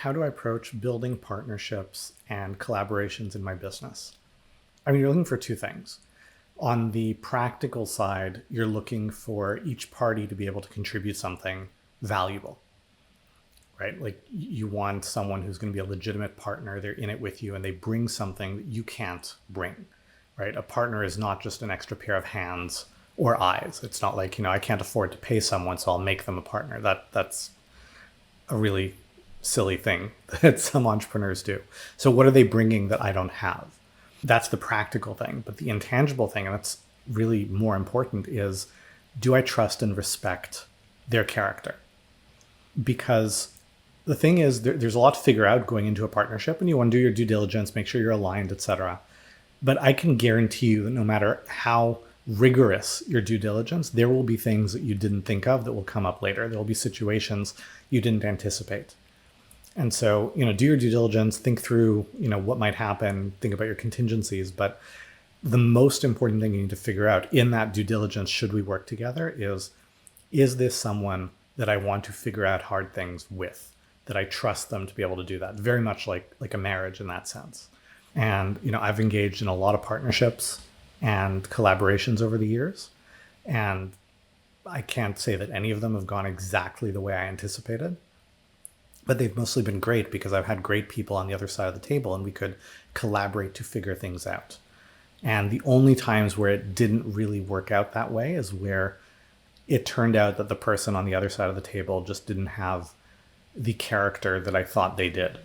how do I approach building partnerships and collaborations in my business? I mean, you're looking for two things. On the practical side, you're looking for each party to be able to contribute something valuable, right? Like you want someone who's going to be a legitimate partner. They're in it with you and they bring something that you can't bring, right? A partner is not just an extra pair of hands or eyes. It's not like, I can't afford to pay someone, so I'll make them a partner. That's a really silly thing that some entrepreneurs do. So what are they bringing that I don't have? That's the practical thing. But the intangible thing, and that's really more important, is do I trust and respect their character? Because the thing is, there's a lot to figure out going into a partnership, and you want to do your due diligence, make sure you're aligned, etc. But I can guarantee you that no matter how rigorous your due diligence, there will be things that you didn't think of that will come up later. There will be situations you didn't anticipate. And so, do your due diligence, think through, what might happen, think about your contingencies. But the most important thing you need to figure out in that due diligence, should we work together, is this someone that I want to figure out hard things with, that I trust them to be able to do that? Very much like a marriage in that sense. And, I've engaged in a lot of partnerships and collaborations over the years. And I can't say that any of them have gone exactly the way I anticipated. But they've mostly been great because I've had great people on the other side of the table and we could collaborate to figure things out. And the only times where it didn't really work out that way is where it turned out that the person on the other side of the table just didn't have the character that I thought they did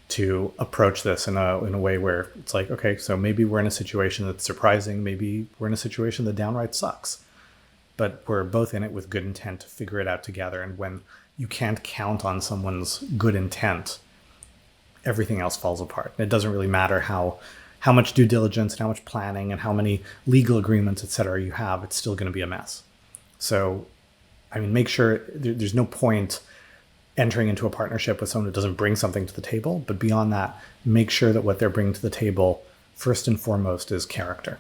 to approach this in a way where it's like, okay, so maybe we're in a situation that's surprising. Maybe we're in a situation that downright sucks. But we're both in it with good intent to figure it out together. And when you can't count on someone's good intent, everything else falls apart. And it doesn't really matter how much due diligence and how much planning and how many legal agreements, et cetera, you have, it's still going to be a mess. So, make sure there's no point entering into a partnership with someone who doesn't bring something to the table. But beyond that, make sure that what they're bringing to the table, first and foremost, is character.